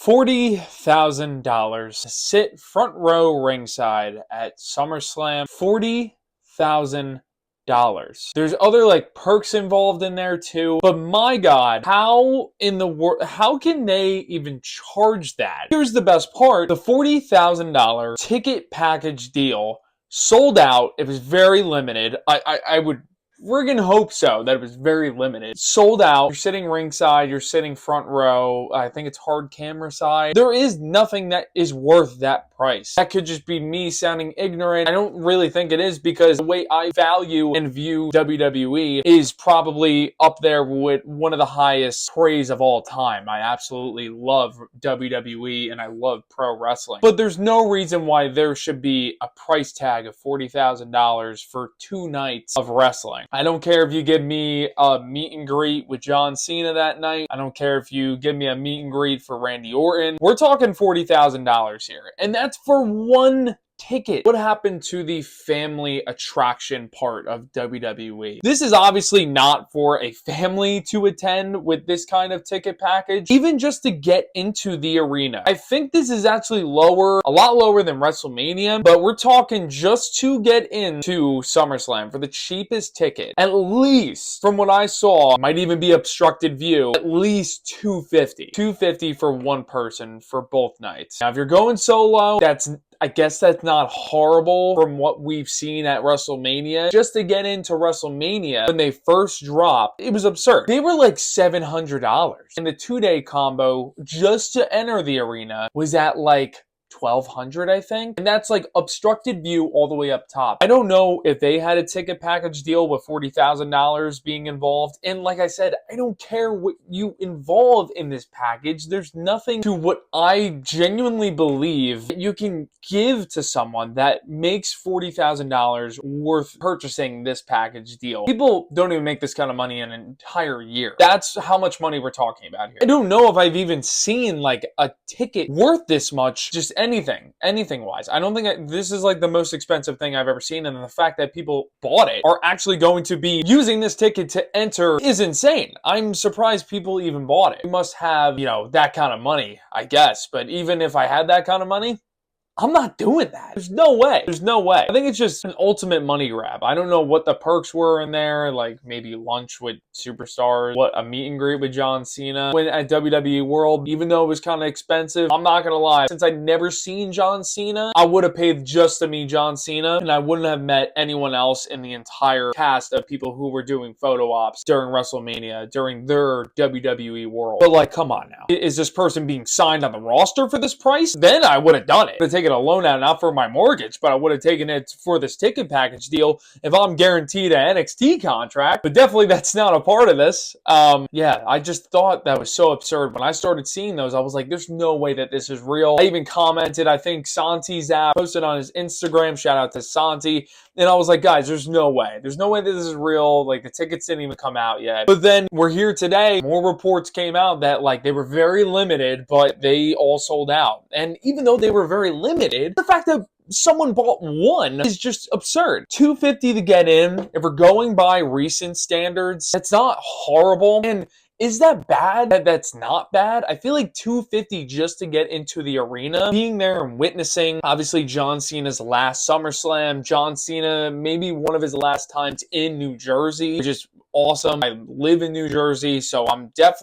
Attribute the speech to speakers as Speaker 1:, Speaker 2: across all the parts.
Speaker 1: $40,000 to sit front row ringside at SummerSlam. $40,000. There's other like perks involved in there too, but my God, how in the world, how can they even charge that? Here's the best part. The $40,000 ticket package deal sold out. It was very limited. I would friggin' hope so that it was very limited. Sold out. You're sitting ringside. You're sitting front row. I think it's hard camera side. There is nothing that is worth that price. That could just be me sounding ignorant. I don't really think it is, because the way I value and view WWE is probably up there with one of the highest praise of all time. I absolutely love WWE and I love pro wrestling. But there's no reason why there should be a price tag of $40,000 for 2 nights of wrestling. I don't care if you give me a meet and greet with John Cena that night. I don't care if you give me a meet and greet for Randy Orton. We're talking $40,000 here. And that's for one ticket. What happened to the family attraction part of WWE? This is obviously not for a family to attend with this kind of ticket package, even just to get into the arena. I think this is actually lower, a lot lower than WrestleMania, but we're talking just to get into SummerSlam for the cheapest ticket. At least, from what I saw, might even be obstructed view, at least $250. $250 for one person for both nights. Now, if you're going solo, I guess that's not horrible from what we've seen at WrestleMania. Just to get into WrestleMania, when they first dropped, it was absurd. They were like $700. And the 2-day combo just to enter the arena was at like $1,200, I think. And that's like obstructed view all the way up top. I don't know if they had a ticket package deal with $40,000 being involved. And like I said, I don't care what you involve in this package. There's nothing to what I genuinely believe you can give to someone that makes $40,000 worth purchasing this package deal. People don't even make this kind of money in an entire year. That's how much money we're talking about here. I don't know if I've even seen like a ticket worth this much, just anything wise. I don't think this is like the most expensive thing I've ever seen, and the fact that people bought it are actually going to be using this ticket to enter is insane. I'm surprised people even bought it. You must have, that kind of money, I guess, but even if I had that kind of money, I'm not doing that. There's no way. There's no way. I think it's just an ultimate money grab. I don't know what the perks were in there, like maybe lunch with superstars, what a meet and greet with John Cena. When at WWE World, even though it was kind of expensive, I'm not gonna lie, since I'd never seen John Cena, I would have paid just to meet John Cena, and I wouldn't have met anyone else in the entire cast of people who were doing photo ops during WrestleMania, during their WWE World. But like, come on now. Is this person being signed on the roster for this price? Then I would have done it. But taken a loan out, not for my mortgage, but I would have taken it for this ticket package deal if I'm guaranteed an NXT contract. But definitely that's not a part of this. Yeah, I just thought that was so absurd. When I started seeing those, I was like, there's no way that this is real. I even commented, I think Santi's app posted on his Instagram, shout out to Santi, and I was like, guys, there's no way. There's no way that this is real. Like, the tickets didn't even come out yet. But then we're here today. More reports came out that like they were very limited, but they all sold out. And even though they were very limited, the fact that someone bought one is just absurd. $250 to get in. If we're going by recent standards, that's not horrible. And is that bad? That's not bad. I feel like $250 just to get into the arena, being there and witnessing, obviously, John Cena's last SummerSlam, John Cena, maybe one of his last times in New Jersey, which is awesome. I live in New Jersey, so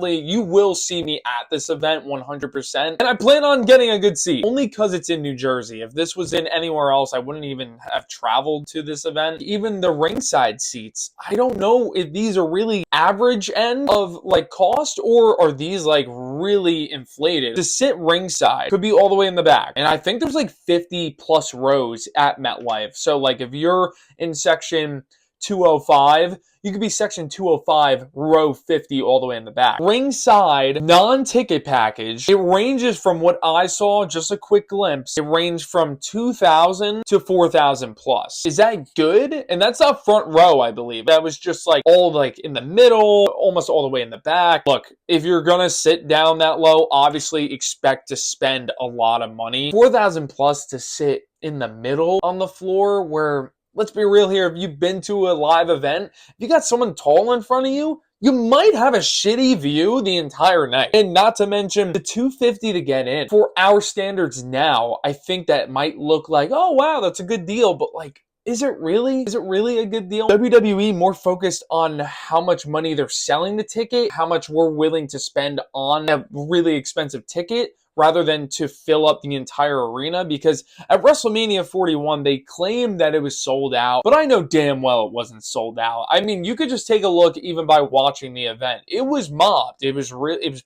Speaker 1: you will see me at this event 100%. And I plan on getting a good seat, only because it's in New Jersey. If this was in anywhere else, I wouldn't even have traveled to this event. Even the ringside seats, I don't know if these are really average end of like cost, or are these like really inflated. To sit ringside could be all the way in the back, and I think there's like 50 plus rows at MetLife. So like if you're in section 205, you could be section 205, row 50, all the way in the back. Ringside, non-ticket package, it ranges from what I saw, just a quick glimpse, it ranged from $2,000 to $4,000 plus. Is that good? And that's not front row, I believe. That was just like all like in the middle, almost all the way in the back. Look, if you're gonna sit down that low, obviously expect to spend a lot of money. $4,000 plus to sit in the middle on the floor, where, let's be real here, if you've been to a live event, if you got someone tall in front of you, you might have a shitty view the entire night. And not to mention the $250 to get in. For our standards now, I think that might look like, oh wow, that's a good deal, but like, is it really? Is it really a good deal? WWE more focused on how much money they're selling the ticket, how much we're willing to spend on a really expensive ticket, rather than to fill up the entire arena, because at WrestleMania 41, they claimed that it was sold out, but I know damn well it wasn't sold out. I mean, you could just take a look even by watching the event. It was mobbed. It was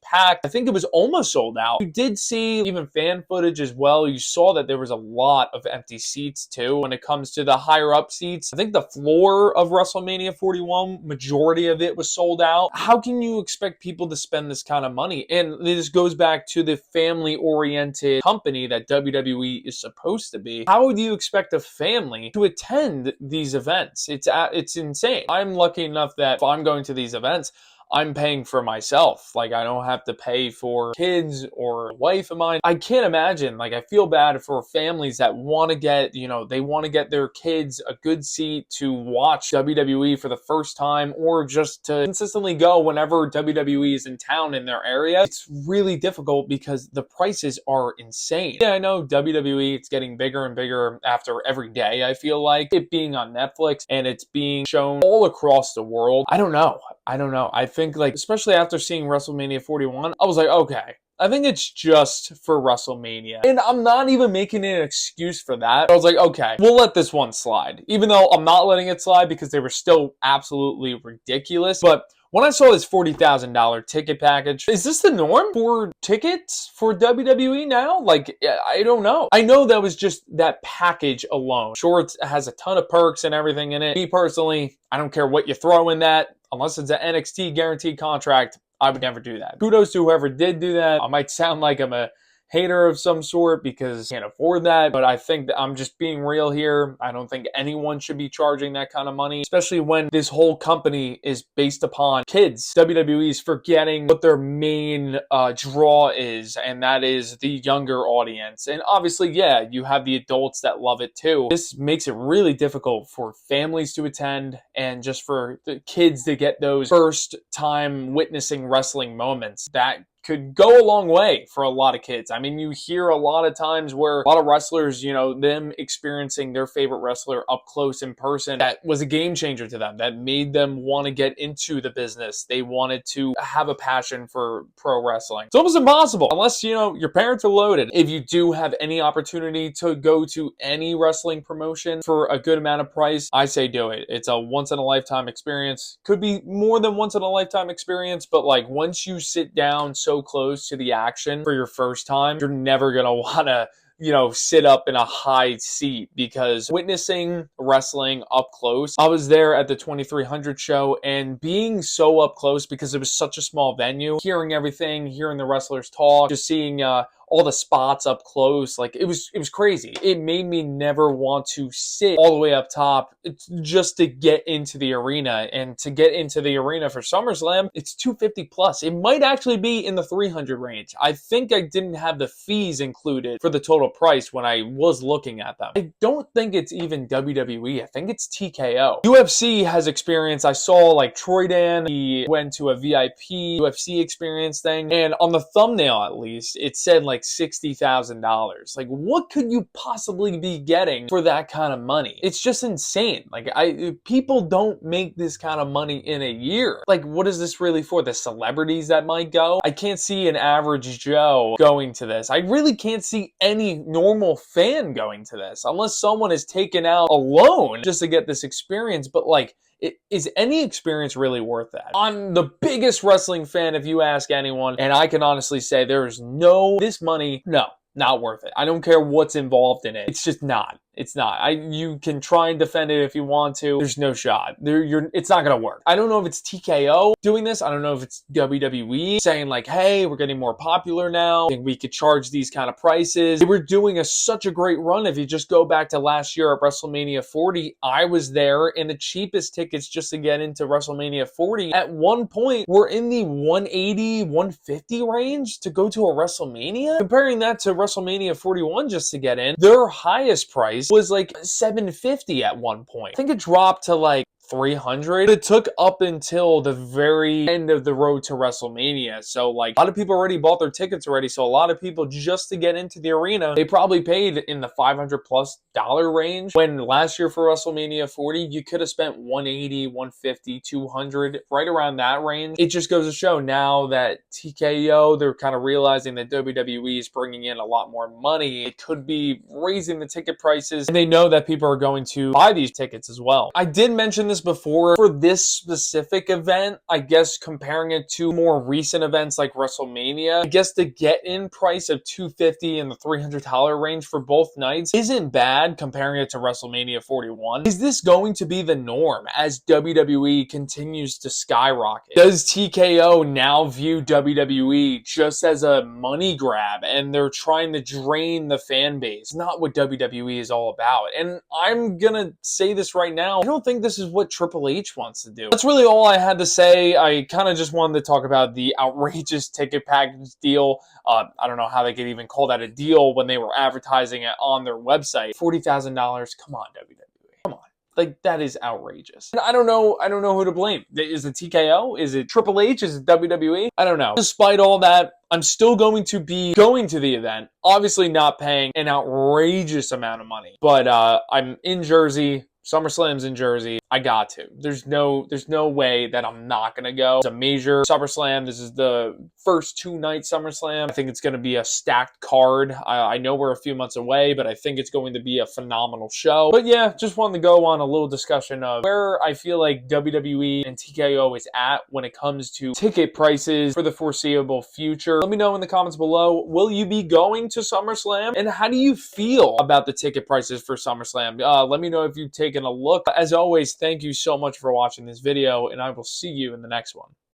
Speaker 1: packed. I think it was almost sold out. You did see even fan footage as well. You saw that there was a lot of empty seats too. When it comes to the higher up seats, I think the floor of WrestleMania 41, majority of it was sold out. How can you expect people to spend this kind of money? And this goes back to the family-oriented company that WWE is supposed to be. How do you expect a family to attend these events? It's insane. I'm lucky enough that if I'm going to these events, I'm paying for myself. Like, I don't have to pay for kids or a wife of mine. I can't imagine. Like, I feel bad for families that want to get, they want to get their kids a good seat to watch WWE for the first time, or just to consistently go whenever WWE is in town in their area. It's really difficult because the prices are insane. Yeah, I know WWE, it's getting bigger and bigger after every day, I feel like. It being on Netflix and it's being shown all across the world. I don't know. I think, like, especially after seeing WrestleMania 41, I was like, okay, I think it's just for WrestleMania. And I'm not even making an excuse for that. I was like, okay, we'll let this one slide. Even though I'm not letting it slide because they were still absolutely ridiculous. But when I saw this $40,000 ticket package, is this the norm for tickets for WWE now? Like, I don't know. I know that was just that package alone. Sure, it has a ton of perks and everything in it. Me personally, I don't care what you throw in that. Unless it's an NXT guaranteed contract, I would never do that. Kudos to whoever did do that. I might sound like I'm a hater of some sort because I can't afford that, but I think that I'm just being real here. I don't think anyone should be charging that kind of money, especially when this whole company is based upon kids. WWE is forgetting what their main draw is, and that is the younger audience. And obviously, yeah, you have the adults that love it too. This makes it really difficult for families to attend and just for the kids to get those first time witnessing wrestling moments. That could go a long way for a lot of kids. I mean, you hear a lot of times where a lot of wrestlers, them experiencing their favorite wrestler up close in person, that was a game changer to them, that made them want to get into the business. They wanted to have a passion for pro wrestling. It's almost impossible unless, your parents are loaded. If you do have any opportunity to go to any wrestling promotion for a good amount of price, I say do it. It's a once in a lifetime experience. Could be more than once in a lifetime experience, but like once you sit down so close to the action for your first time, you're never gonna want to sit up in a high seat, because witnessing wrestling up close, I was there at the 2300 show, and being so up close because it was such a small venue, hearing everything, hearing the wrestlers talk, just seeing all the spots up close, like it was crazy. It made me never want to sit all the way up top just to get into the arena. And to get into the arena for SummerSlam, it's $250 plus. It might actually be in the 300 range. I think I didn't have the fees included for the total price when I was looking at them. I don't think it's even WWE. I think it's TKO. UFC has experience. I saw like Troy Dan, he went to a VIP UFC experience thing, and on the thumbnail at least, it said like $60,000. Like, what could you possibly be getting for that kind of money? It's just insane. Like, people don't make this kind of money in a year. Like, what is this really for? The celebrities that might go? I can't see an average Joe going to this. I really can't see any normal fan going to this unless someone is taken out alone just to get this experience. But like, is any experience really worth that? I'm the biggest wrestling fan if you ask anyone, and I can honestly say there's this money, no, not worth it. I don't care what's involved in it. It's just not. It's not. You can try and defend it if you want to. There's no shot. It's not going to work. I don't know if it's TKO doing this. I don't know if it's WWE saying like, hey, we're getting more popular now, and we could charge these kind of prices. They were doing such a great run. If you just go back to last year at WrestleMania 40, I was there, and the cheapest tickets just to get into WrestleMania 40 at one point were in the $180, $150 range to go to a WrestleMania. Comparing that to WrestleMania 41 just to get in, their highest price was like $750 at one point. I think it dropped to like 300. It took up until the very end of the road to WrestleMania. So like a lot of people already bought their tickets already. So a lot of people just to get into the arena, they probably paid in the $500+ range. When last year for WrestleMania 40, you could have spent 180, 150, 200, right around that range. It just goes to show now that TKO, they're kind of realizing that WWE is bringing in a lot more money. It could be raising the ticket prices, and they know that people are going to buy these tickets as well. I did mention this before. For this specific event, I guess comparing it to more recent events like WrestleMania, I guess the get-in price of $250 and the $300 range for both nights isn't bad comparing it to WrestleMania 41. Is this going to be the norm as WWE continues to skyrocket? Does TKO now view WWE just as a money grab and they're trying to drain the fan base? Not what WWE is all about. And I'm gonna say this right now, I don't think this is what Triple H wants to do. That's really all I had to say. I kind of just wanted to talk about the outrageous ticket package deal. I don't know how they could even call that a deal when they were advertising it on their website. $40,000. Come on, WWE. Come on. Like, that is outrageous. And I don't know who to blame. Is it TKO? Is it Triple H? Is it WWE? I don't know. Despite all that, I'm still going to be going to the event. Obviously not paying an outrageous amount of money. But I'm in Jersey. SummerSlam's in Jersey. I got to. There's no way that I'm not going to go. It's a major SummerSlam. This is the first 2-night SummerSlam. I think it's going to be a stacked card. I know we're a few months away, but I think it's going to be a phenomenal show. But yeah, just wanted to go on a little discussion of where I feel like WWE and TKO is at when it comes to ticket prices for the foreseeable future. Let me know in the comments below. Will you be going to SummerSlam? And how do you feel about the ticket prices for SummerSlam? Let me know if you've taken a look. As always, thank you so much for watching this video, and I will see you in the next one.